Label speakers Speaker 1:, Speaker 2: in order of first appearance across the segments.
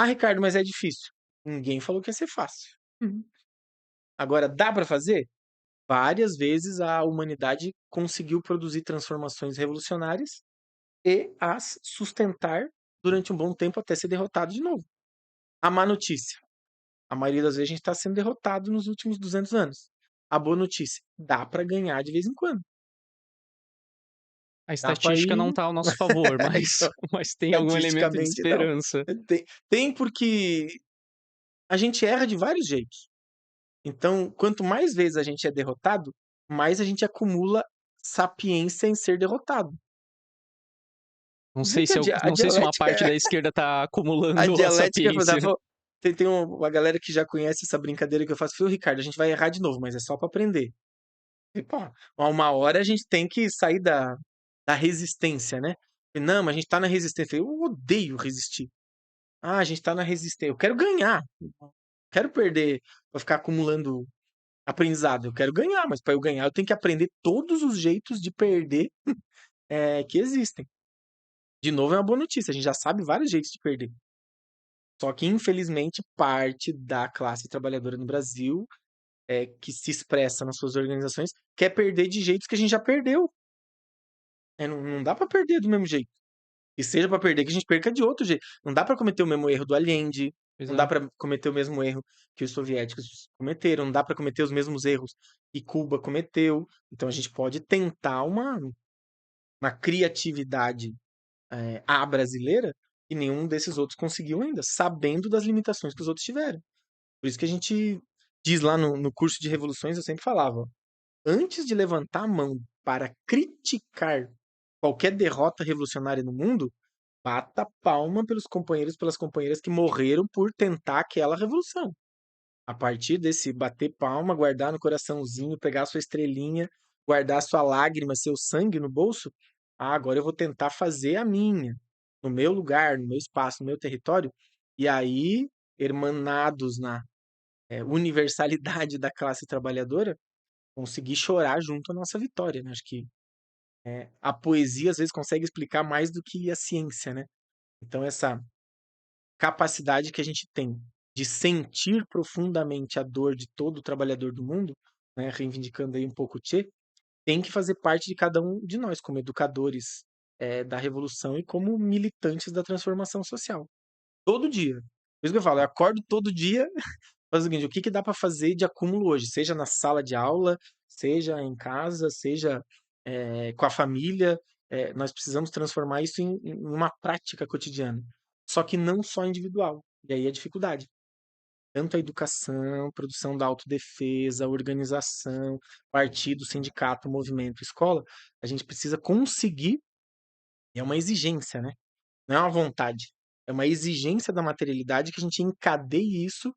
Speaker 1: Ah, Ricardo, mas é difícil. Ninguém falou que ia ser fácil. Uhum. Agora, dá para fazer? Várias vezes a humanidade conseguiu produzir transformações revolucionárias e as sustentar durante um bom tempo até ser derrotado de novo. A má notícia: a maioria das vezes a gente está sendo derrotado nos últimos 200 anos. A boa notícia: dá para ganhar de vez em quando.
Speaker 2: A
Speaker 1: Dá para
Speaker 2: estatística não
Speaker 1: ir.
Speaker 2: tá ao nosso favor, mas
Speaker 1: Então,
Speaker 2: mas tem algum elemento de
Speaker 1: estatisticamente, não.
Speaker 2: esperança.
Speaker 1: Tem porque a gente erra de vários jeitos. Então, quanto mais vezes a gente é derrotado, mais a gente acumula sapiência em ser derrotado. Dizem que a
Speaker 2: Não sei se uma
Speaker 1: dialética
Speaker 2: parte
Speaker 1: é
Speaker 2: da esquerda tá
Speaker 1: a
Speaker 2: acumulando a
Speaker 1: dialética
Speaker 2: sapiência.
Speaker 1: tem uma galera que já conhece essa brincadeira que eu faço: "Viu, Ricardo, a gente vai errar de novo, mas é só para aprender". E pá, uma hora a gente tem que sair da resistência, né. "Não, mas a gente tá na resistência". Eu odeio resistir. "Ah, a gente tá na resistência". Eu quero ganhar, não quero perder pra ficar acumulando aprendizado. Eu quero ganhar, mas para eu ganhar eu tenho que aprender todos os jeitos de perder, que existem. De novo, é uma boa notícia, a gente já sabe vários jeitos de perder. Só que, infelizmente, parte da classe trabalhadora no Brasil, que se expressa nas suas organizações, quer perder de jeitos que a gente já perdeu. Não dá para perder do mesmo jeito. E seja para perder, que a gente perca de outro jeito. Não dá para cometer o mesmo erro do Allende,
Speaker 2: Pois
Speaker 1: não dá
Speaker 2: é.
Speaker 1: para cometer o mesmo erro que os soviéticos cometeram, não dá para cometer os mesmos erros que Cuba cometeu. Então a gente pode tentar uma criatividade, à brasileira, que nenhum desses outros conseguiu ainda, sabendo das limitações que os outros tiveram. Por isso que a gente diz lá no curso de revoluções, eu sempre falava: antes de levantar a mão para criticar qualquer derrota revolucionária no mundo, bata palma pelos companheiros e pelas companheiras que morreram por tentar aquela revolução. A partir desse bater palma, guardar no coraçãozinho, pegar sua estrelinha, guardar sua lágrima, seu sangue no bolso, ah, agora eu vou tentar fazer a minha, no meu lugar, no meu espaço, no meu território, e aí, hermanados na universalidade da classe trabalhadora, conseguir chorar junto à nossa vitória, né? Acho que a poesia às vezes consegue explicar mais do que a ciência, né? Então essa capacidade que a gente tem de sentir profundamente a dor de todo trabalhador do mundo, né, reivindicando aí um pouco o Tchê, tem que fazer parte de cada um de nós, como educadores da revolução e como militantes da transformação social. Todo dia. Por isso que eu falo, eu acordo todo dia, faz o seguinte: o que que dá para fazer de acúmulo hoje? Seja na sala de aula, seja em casa, seja com a família, nós precisamos transformar isso em uma prática cotidiana. Só que não só individual. E aí a dificuldade. Tanto a educação, produção da autodefesa, organização, partido, sindicato, movimento, escola, a gente precisa conseguir, e é uma exigência, né? Não é uma vontade, é uma exigência da materialidade que a gente encadeie isso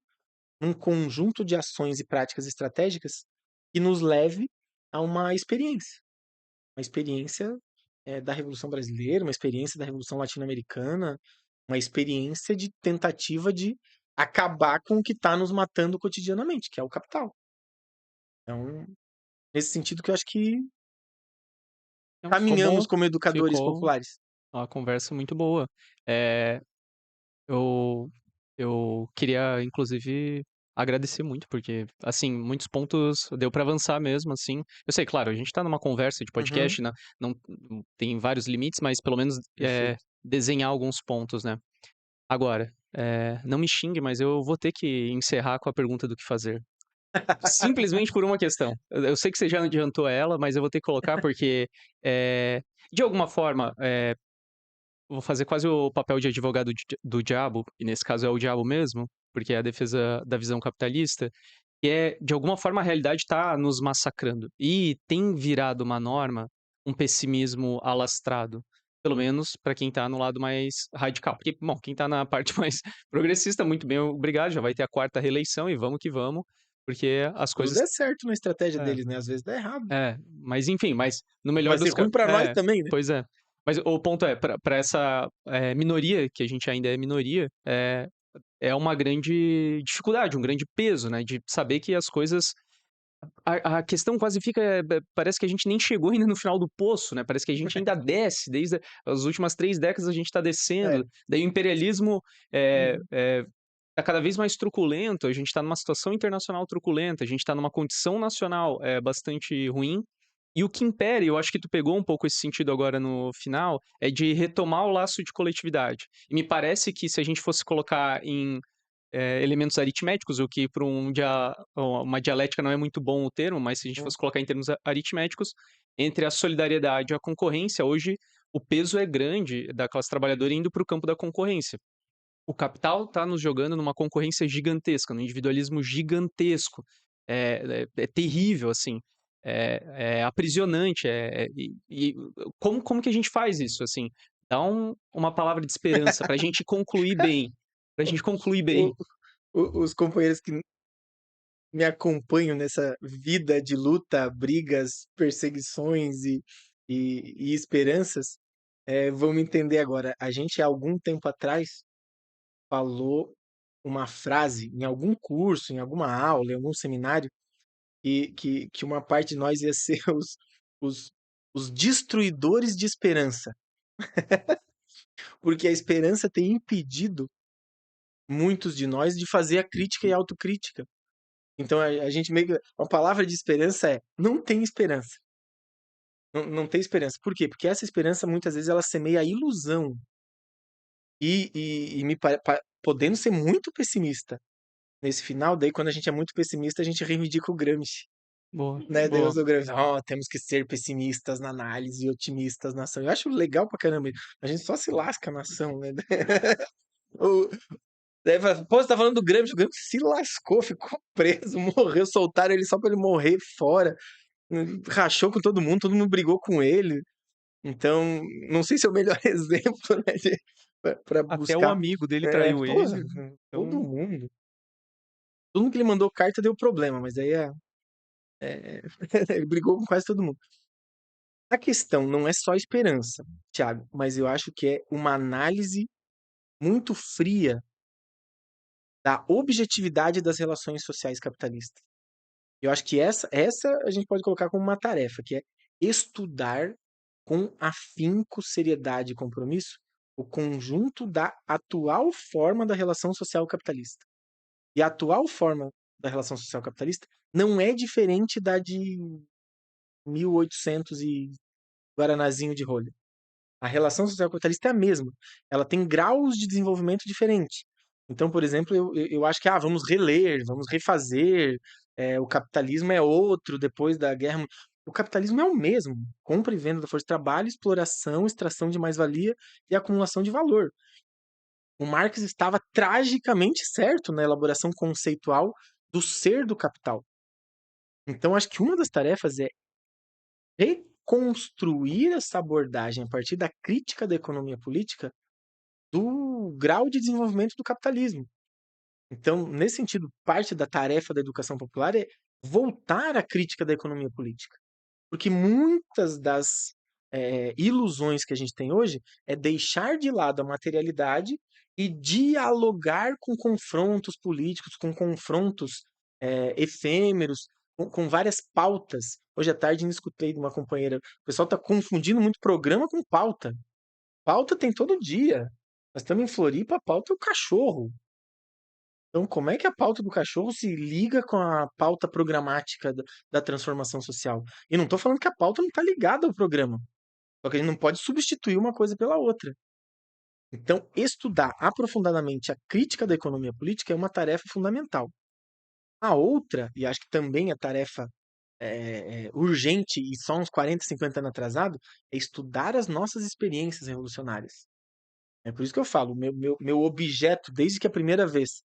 Speaker 1: num conjunto de ações e práticas estratégicas que nos leve a uma experiência da Revolução Brasileira, uma experiência da Revolução Latino-Americana, uma experiência de tentativa de acabar com o que está nos matando cotidianamente, que é o capital. Então, nesse sentido que eu acho que
Speaker 2: Não, ficou bom,
Speaker 1: caminhamos como educadores
Speaker 2: ficou
Speaker 1: populares.
Speaker 2: uma conversa muito boa. Eh, eu eu queria inclusive agradecer muito, porque, assim, muitos pontos deu pra avançar mesmo, assim. Eu sei, claro, a gente tá numa conversa de
Speaker 1: Uhum,
Speaker 2: podcast, não tem vários limites, mas pelo menos,
Speaker 1: perfeito.
Speaker 2: desenhar alguns pontos, né. Agora, não me xingue, mas eu vou ter que encerrar com a pergunta do que fazer. Simplesmente por uma questão. Eu sei que você já adiantou ela, mas eu vou ter que colocar porque, eh, de alguma forma, eu vou fazer quase o papel de advogado do diabo, e nesse caso é o diabo mesmo, porque é a defesa da visão capitalista, que é, de alguma forma, a realidade está nos massacrando. E tem virado uma norma, um pessimismo alastrado. Pelo menos para quem tá no lado mais radical. Porque, bom, quem tá na parte mais progressista, muito bem, obrigado, já vai ter a 4ª reeleição e vamos que vamos, porque as
Speaker 1: Tudo
Speaker 2: coisas
Speaker 1: é certo na estratégia
Speaker 2: é,
Speaker 1: deles, né? Às vezes dá errado.
Speaker 2: mas enfim, mas no melhor
Speaker 1: Vai ser
Speaker 2: dos ca
Speaker 1: ruim para nós
Speaker 2: é,
Speaker 1: também, né?
Speaker 2: pois é. Mas o ponto é, pra essa, minoria, que a gente ainda é minoria, é uma grande dificuldade, um grande peso, né, de saber que as coisas A questão quase fica, parece que a gente nem chegou ainda no final do poço, né, parece que a gente ainda desce, desde as últimas 3 décadas a gente está
Speaker 1: É.
Speaker 2: descendo, daí o imperialismo,
Speaker 1: Uhum.
Speaker 2: tá cada vez mais truculento, a gente está numa situação internacional truculenta, a gente está numa condição nacional, bastante ruim, e o que impere, eu acho que tu pegou um pouco esse sentido agora no final, é de retomar o laço de coletividade. E me parece que se a gente fosse colocar em elementos aritméticos, o que para uma dialética não é muito bom o termo, mas se a gente
Speaker 1: Hum.
Speaker 2: fosse colocar em termos aritméticos, entre a solidariedade e a concorrência, hoje o peso é grande da classe trabalhadora indo para o campo da concorrência. O capital está nos jogando numa concorrência gigantesca, num individualismo gigantesco. É terrível, assim. É aprisionante. Como que a gente faz isso, assim? Dá uma palavra de esperança para a gente concluir bem. Para a gente concluir bem.
Speaker 1: O os companheiros que me acompanham nessa vida de luta, brigas, perseguições e esperanças, vão me entender agora. A gente, há algum tempo atrás, falou uma frase em algum curso, em alguma aula, em algum seminário, que uma parte de nós ia ser os os destruidores de esperança, porque a esperança tem impedido muitos de nós de fazer a crítica e a autocrítica. Então a gente meio que uma palavra de esperança é: não tem esperança, não tem esperança. Por quê? Porque essa esperança muitas vezes ela semeia a ilusão e me podendo ser muito pessimista nesse final, daí quando a gente é muito pessimista a gente reivindica o Gramsci,
Speaker 2: Boa,
Speaker 1: né, daí
Speaker 2: boa.
Speaker 1: usa o Gramsci: "Ó, temos que ser pessimistas na análise e otimistas na ação". Eu acho legal pra caramba isso, a gente só se lasca na ação, né. O daí fala: "Pô, você tá falando do Gramsci", o Gramsci se lascou, ficou preso, morreu, soltaram ele só pra ele morrer fora. Rachou com todo mundo brigou com ele. Então, não sei se é o melhor exemplo, né, de pra
Speaker 2: Até o
Speaker 1: buscar
Speaker 2: amigo dele traiu
Speaker 1: porra,
Speaker 2: ele,
Speaker 1: todo
Speaker 2: então
Speaker 1: mundo. Todo mundo que ele mandou carta deu problema, mas aí ele brigou com quase todo mundo. A questão não é só esperança, Thiago, mas eu acho que é uma análise muito fria da objetividade das relações sociais capitalistas. Eu acho que essa a gente pode colocar como uma tarefa, que é estudar com afinco, seriedade e compromisso o conjunto da atual forma da relação social capitalista. E a atual forma da relação social capitalista não é diferente da de 1800 e Guaranazinho de rolha. A relação social capitalista é a mesma. Ela tem graus de desenvolvimento diferentes. Então, por exemplo, eu acho que vamos reler, vamos refazer, o capitalismo é outro depois da guerra. O capitalismo é o mesmo: compra e venda da força de trabalho, exploração, extração de mais-valia e acumulação de valor. O Marx estava tragicamente certo na elaboração conceitual do ser do capital. Então, acho que uma das tarefas é reconstruir essa abordagem a partir da crítica da economia política do grau de desenvolvimento do capitalismo. Então, nesse sentido, parte da tarefa da educação popular é voltar à crítica da economia política. Porque muitas das ilusões que a gente tem hoje é deixar de lado a materialidade e dialogar com confrontos políticos, com confrontos efêmeros, com várias pautas. Hoje à tarde eu escutei de uma companheira, o pessoal está confundindo muito programa com pauta. Pauta tem todo dia. Nós estamos em Floripa, a pauta é o cachorro. Então, como é que a pauta do cachorro se liga com a pauta programática da transformação social? E não estou falando que a pauta não está ligada ao programa, só que a gente não pode substituir uma coisa pela outra. Então, estudar aprofundadamente a crítica da economia política é uma tarefa fundamental. A outra, e acho que também é tarefa urgente e só uns 40, 50 anos atrasado, é estudar as nossas experiências revolucionárias. É por isso que eu falo, meu objeto, desde que a primeira vez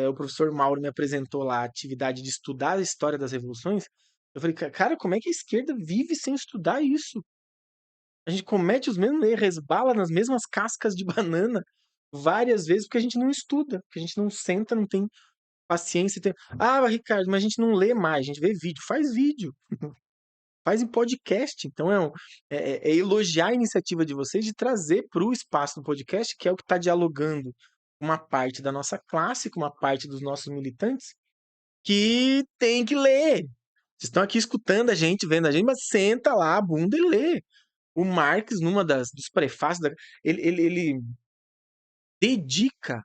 Speaker 1: o professor Mauro me apresentou lá a atividade de estudar a história das revoluções, eu falei: Cara, como é que a esquerda vive sem estudar isso? A gente comete os mesmos erros, resbala nas mesmas cascas de banana várias vezes porque a gente não estuda, porque a gente não senta, não tem paciência. Ricardo, mas a gente não lê mais, a gente vê vídeo. Faz vídeo, faz em podcast. Então é elogiar a iniciativa de vocês de trazer para o espaço do podcast, que é o que está dialogando com uma parte da nossa classe, com uma parte dos nossos militantes, que tem que ler. Vocês estão aqui escutando a gente, vendo a gente, mas senta lá a bunda e lê. O Marx, numa dos prefácios, ele dedica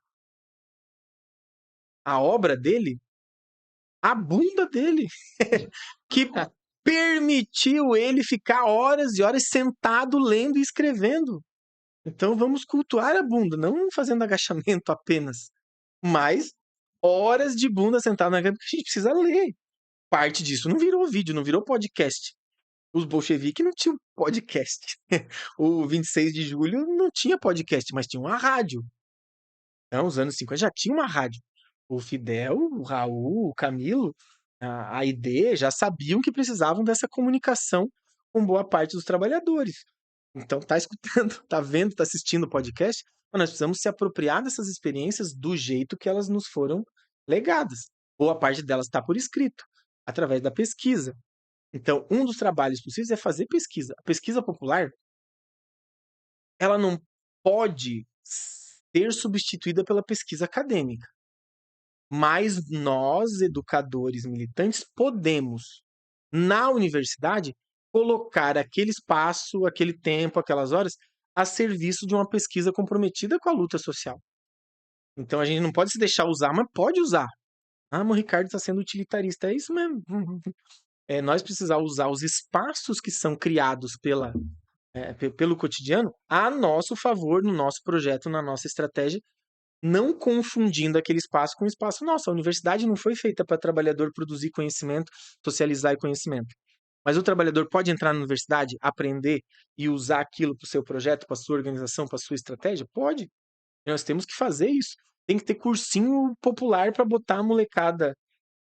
Speaker 1: a obra dele à bunda dele, que permitiu ele ficar horas e horas sentado lendo e escrevendo. Então vamos cultuar a bunda, não fazendo agachamento apenas, mas horas de bunda sentado na cama, porque a gente precisa ler. Parte disso não virou vídeo, não virou podcast. Os bolcheviques não tinham podcast. O 26 de julho não tinha podcast, mas tinha uma rádio. Então, os anos 50 já tinha uma rádio. O Fidel, o Raul, o Camilo, a Aidê já sabiam que precisavam dessa comunicação com boa parte dos trabalhadores. Então, tá escutando, tá vendo, tá assistindo o podcast, mas nós precisamos se apropriar dessas experiências do jeito que elas nos foram legadas. Boa parte delas está por escrito, através da pesquisa. Então, um dos trabalhos possíveis é fazer pesquisa. A pesquisa popular, ela não pode ser substituída pela pesquisa acadêmica. Mas nós, educadores militantes, podemos, na universidade, colocar aquele espaço, aquele tempo, aquelas horas, a serviço de uma pesquisa comprometida com a luta social. Então a gente não pode se deixar usar, mas pode usar. Ah, mas o Ricardo está sendo utilitarista. É isso mesmo. É, nós precisamos usar os espaços que são criados pelo cotidiano a nosso favor, no nosso projeto, na nossa estratégia, não confundindo aquele espaço com o espaço nosso. A universidade não foi feita para trabalhador produzir conhecimento, socializar conhecimento. Mas o trabalhador pode entrar na universidade, aprender e usar aquilo para o seu projeto, para a sua organização, para a sua estratégia? Pode. Nós temos que fazer isso. Tem que ter cursinho popular para botar a molecada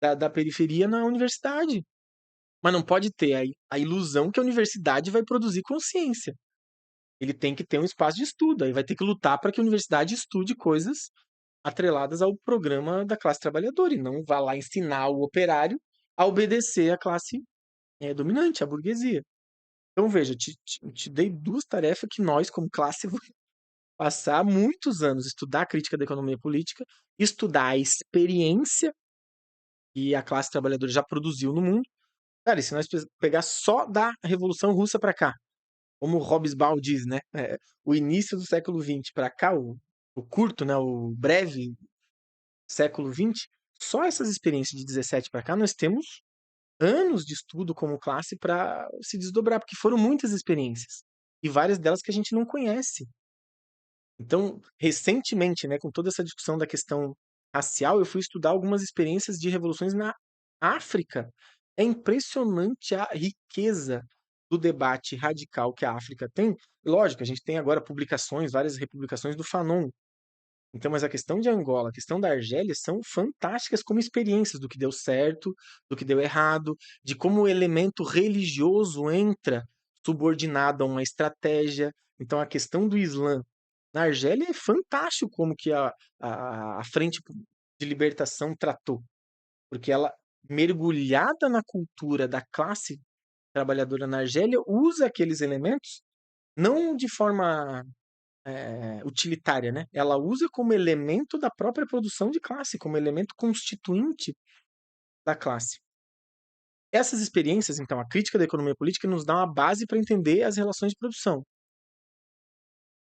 Speaker 1: da periferia na universidade. Mas não pode ter a ilusão que a universidade vai produzir consciência. Ele tem que ter um espaço de estudo. Aí vai ter que lutar para que a universidade estude coisas atreladas ao programa da classe trabalhadora e não vá lá ensinar o operário a obedecer à classe dominante, à burguesia. Então, veja, te dei duas tarefas que nós, como classe, vamos passar muitos anos estudar a crítica da economia política, estudar a experiência que a classe trabalhadora já produziu no mundo. Cara, e se nós pegar só da Revolução Russa para cá, como o Hobsbawm diz, né? O início do século XX para cá, o curto, né? O breve século XX, só essas experiências de 17 para cá, nós temos anos de estudo como classe para se desdobrar, porque foram muitas experiências e várias delas que a gente não conhece. Então, recentemente, né, com toda essa discussão da questão racial, eu fui estudar algumas experiências de revoluções na África. É impressionante a riqueza do debate radical que a África tem. Lógico, a gente tem agora publicações, várias republicações do Fanon. Então, mas a questão de Angola, a questão da Argélia são fantásticas como experiências do que deu certo, do que deu errado, de como o elemento religioso entra subordinado a uma estratégia. Então, a questão do Islã na Argélia é fantástico como que a Frente de Libertação tratou, porque ela, mergulhada na cultura da classe trabalhadora na Argélia, usa aqueles elementos não de forma utilitária, né? Ela usa como elemento da própria produção de classe, como elemento constituinte da classe. Essas experiências, então, a crítica da economia política nos dá uma base para entender as relações de produção.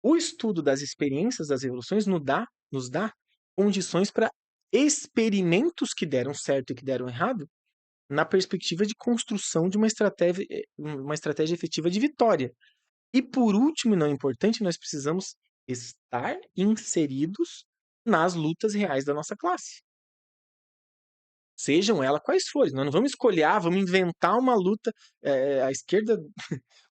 Speaker 1: O estudo das experiências das revoluções nos dá condições para experimentos que deram certo e que deram errado na perspectiva de construção de uma estratégia efetiva de vitória. E por último, e não importante, nós precisamos estar inseridos nas lutas reais da nossa classe. Sejam elas quais forem. Nós não vamos escolher, vamos inventar uma luta. A esquerda,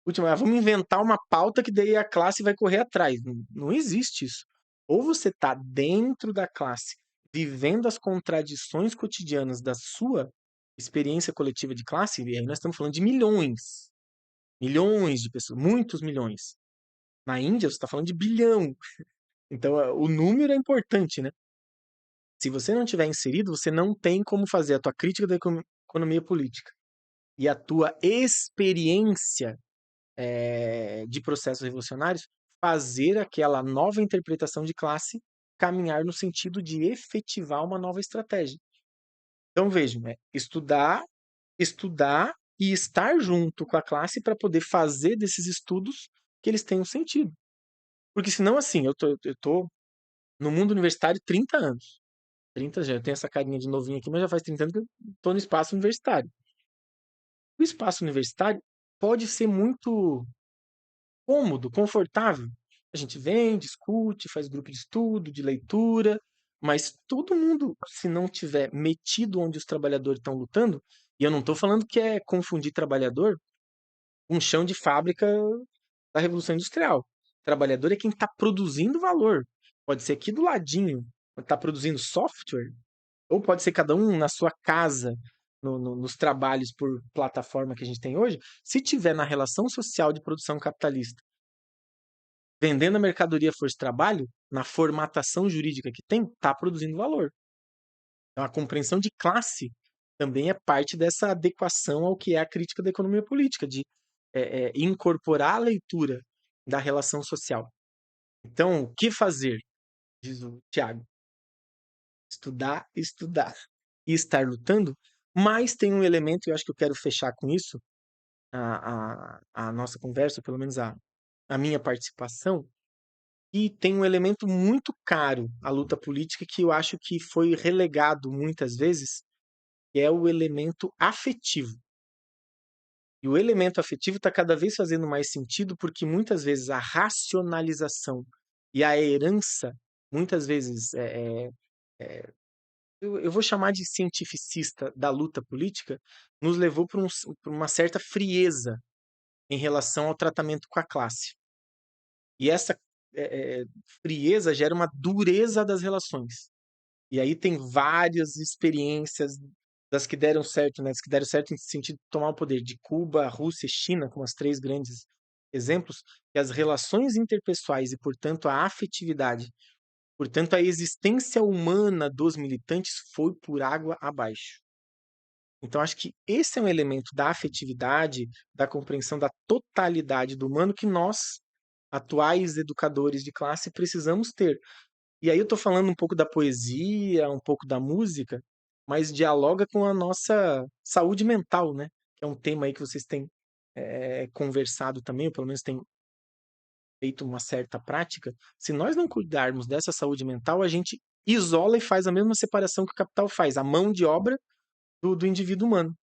Speaker 1: vamos inventar uma pauta que daí a classe vai correr atrás. Não, não existe isso. Ou você está dentro da classe, vivendo as contradições cotidianas da sua experiência coletiva de classe, e aí nós estamos falando de milhões. Milhões de pessoas, muitos milhões. Na Índia, você está falando de bilhão. Então, o número é importante, né? Se você não tiver inserido, você não tem como fazer a tua crítica da economia política e a tua experiência de processos revolucionários fazer aquela nova interpretação de classe caminhar no sentido de efetivar uma nova estratégia. Então, vejam, estudar estudar e estar junto com a classe para poder fazer desses estudos que eles tenham sentido. Porque senão, assim, eu tô no mundo universitário 30 anos. 30 já, eu tenho essa carinha de novinho aqui, mas já faz 30 anos que eu tô no espaço universitário. O espaço universitário pode ser muito cômodo, confortável. A gente vem, discute, faz grupo de estudo, de leitura, mas todo mundo, se não tiver metido onde os trabalhadores estão lutando, e eu não estou falando que é confundir trabalhador com chão de fábrica da Revolução Industrial. Trabalhador é quem está produzindo valor. Pode ser aqui do ladinho, está produzindo software, ou pode ser cada um na sua casa, nos trabalhos por plataforma que a gente tem hoje. Se tiver na relação social de produção capitalista, vendendo a mercadoria força de trabalho, na formatação jurídica que tem, está produzindo valor. Então, a compreensão de classe também é parte dessa adequação ao que é a crítica da economia política, de incorporar a leitura da relação social. Então, o que fazer? Diz o Tiago. Estudar, estudar e estar lutando, mas tem um elemento, e eu acho que eu quero fechar com isso, a nossa conversa, pelo menos a minha participação, e tem um elemento muito caro à luta política que eu acho que foi relegado muitas vezes, que é o elemento afetivo. E o elemento afetivo está cada vez fazendo mais sentido porque muitas vezes a racionalização e a herança, muitas vezes, eu vou chamar de cientificista da luta política, nos levou para uma certa frieza em relação ao tratamento com a classe. E essa frieza gera uma dureza das relações. E aí tem várias experiências das que deram certo, né? Das que deram certo em sentido de tomar o poder de Cuba, Rússia e China, como as três grandes exemplos, que as relações interpessoais e, portanto, a afetividade, portanto, a existência humana dos militantes foi por água abaixo. Então, acho que esse é um elemento da afetividade, da compreensão da totalidade do humano que nós, atuais educadores de classe, precisamos ter. E aí eu tô falando um pouco da poesia, um pouco da música, mas dialoga com a nossa saúde mental, né? Que é um tema aí que vocês têm conversado também, ou pelo menos têm feito uma certa prática. Se nós não cuidarmos dessa saúde mental, a gente isola e faz a mesma separação que o capital faz, a mão de obra do indivíduo humano.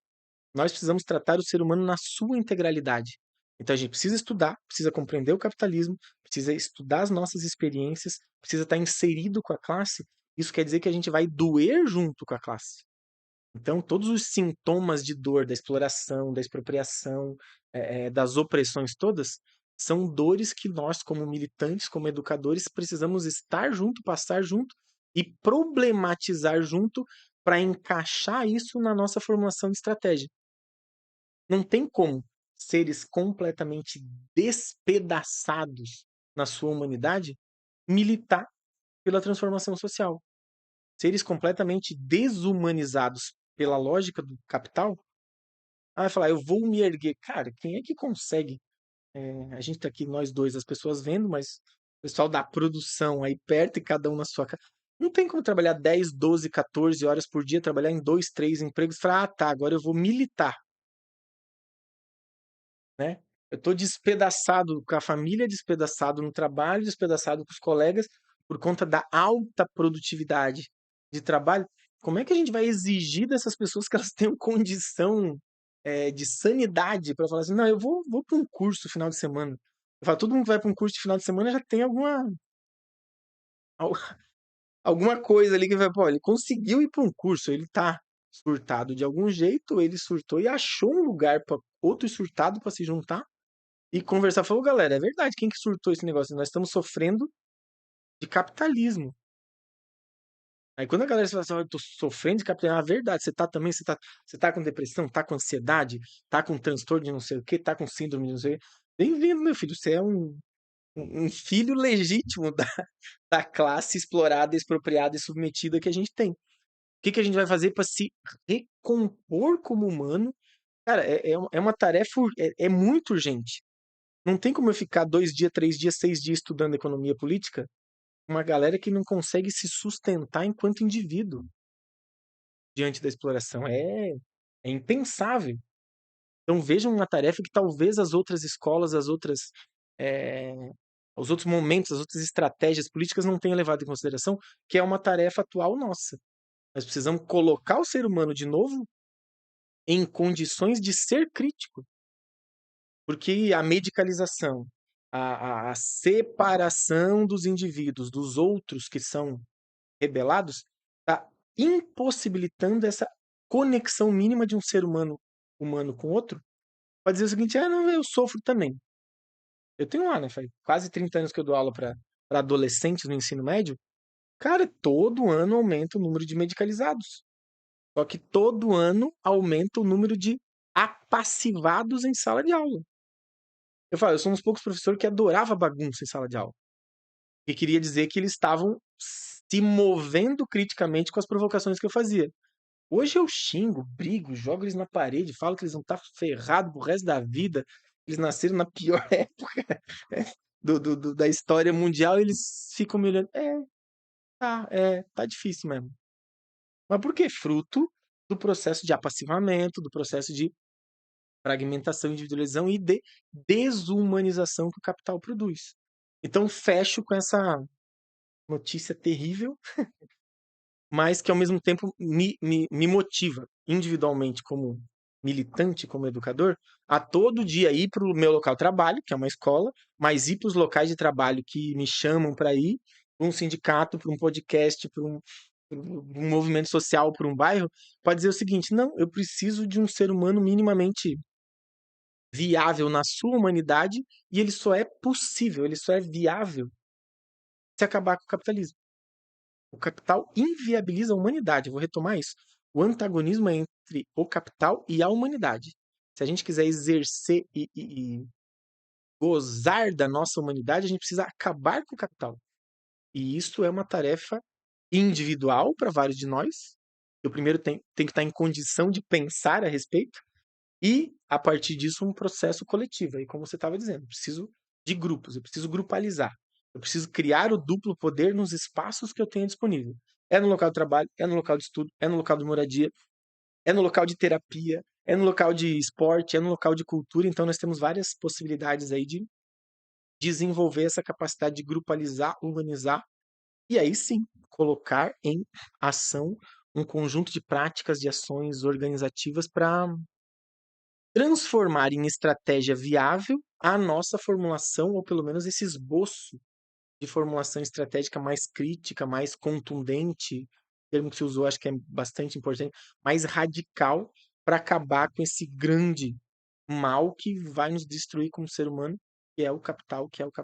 Speaker 1: Nós precisamos tratar o ser humano na sua integralidade. Então a gente precisa estudar, precisa compreender o capitalismo, precisa estudar as nossas experiências, precisa estar inserido com a classe. Isso quer dizer que a gente vai doer junto com a classe. Então, todos os sintomas de dor da exploração, da expropriação, das opressões todas, são dores que nós, como militantes, como educadores, precisamos estar junto, passar junto e problematizar junto para encaixar isso na nossa formulação de estratégia. Não tem como seres completamente despedaçados na sua humanidade militar pela transformação social. Seres completamente desumanizados pela lógica do capital, vai falar, eu vou me erguer. Cara, quem é que consegue? A gente tá aqui, nós dois, as pessoas vendo, mas o pessoal da produção aí perto e cada um na sua casa. Não tem como trabalhar 10, 12, 14 horas por dia, trabalhar em 2, 3 empregos e falar, ah, tá, agora eu vou militar. Né? Eu estou despedaçado com a família, despedaçado no trabalho, despedaçado com os colegas por conta da alta produtividade de trabalho. Como é que a gente vai exigir dessas pessoas que elas tenham condição de sanidade para falar assim, não, eu vou para um curso no final de semana. Eu falo, todo mundo que vai para um curso de final de semana já tem al- alguma coisa ali que vai, pô, ele conseguiu ir para um curso, ele está surtado de algum jeito, ele surtou e achou um lugar para outro surtado para se juntar e conversar. Falou, galera, é verdade, quem que surtou esse negócio? Nós estamos sofrendo de capitalismo. Aí quando a galera fala assim, eu tô sofrendo de capitalismo, é verdade, você tá também, você tá com depressão, tá com ansiedade, tá com transtorno de não sei o que, tá com síndrome de não sei o quê. Bem-vindo, meu filho, você é um filho legítimo da classe explorada, expropriada e submetida que a gente tem. O que que a gente vai fazer para se recompor como humano? Cara, é uma tarefa, é muito urgente. Não tem como eu ficar 2 dias, 3 dias, 6 dias estudando economia política, uma galera que não consegue se sustentar enquanto indivíduo diante da exploração. É impensável. Então vejam uma tarefa que talvez as outras escolas, eh, os outros momentos, as outras estratégias políticas não tenham levado em consideração, que é uma tarefa atual nossa. Nós precisamos colocar o ser humano de novo em condições de ser crítico, porque a medicalização, a separação dos indivíduos dos outros que são rebelados, está impossibilitando essa conexão mínima de um ser humano com outro, para dizer o seguinte: ah, não, eu sofro também. Eu tenho lá, né? Faz quase 30 anos que eu dou aula para adolescentes no ensino médio. Cara, todo ano aumenta o número de medicalizados. Só que todo ano aumenta o número de apassivados em sala de aula. Eu falo, eu sou um dos poucos professores que adorava bagunça em sala de aula. E queria dizer que eles estavam se movendo criticamente com as provocações que eu fazia. Hoje eu xingo, brigo, jogo eles na parede, falo que eles vão estar ferrados pro resto da vida. Eles nasceram na pior época da história mundial e eles ficam me olhando. Tá difícil mesmo. Mas por quê? Fruto do processo de apassivamento, do processo de fragmentação, individualização e de desumanização que o capital produz. Então fecho com essa notícia terrível, mas que ao mesmo tempo me motiva individualmente como militante, como educador, a todo dia ir para o meu local de trabalho, que é uma escola, mas ir para os locais de trabalho que me chamam para ir, para um sindicato, para um podcast, para um movimento social, para um bairro, para dizer o seguinte: não, eu preciso de um ser humano minimamente viável na sua humanidade e ele só é possível, ele só é viável se acabar com o capitalismo. O capital inviabiliza a humanidade. Eu vou retomar isso. O antagonismo é entre o capital e a humanidade. Se a gente quiser exercer e gozar da nossa humanidade, a gente precisa acabar com o capital. E isso é uma tarefa individual para vários de nós. Eu primeiro tenho que estar em condição de pensar a respeito e, a partir disso, um processo coletivo. E como você estava dizendo, eu preciso de grupos, eu preciso grupalizar. Eu preciso criar o duplo poder nos espaços que eu tenho disponível. É no local de trabalho, é no local de estudo, é no local de moradia, é no local de terapia, é no local de esporte, é no local de cultura. Então, nós temos várias possibilidades aí de desenvolver essa capacidade de grupalizar, humanizar e aí sim colocar em ação um conjunto de práticas, de ações organizativas para transformar em estratégia viável a nossa formulação, ou pelo menos esse esboço de formulação estratégica mais crítica, mais contundente, o termo que você usou acho que é bastante importante, mais radical para acabar com esse grande mal que vai nos destruir como ser humano, que é o capital, que é o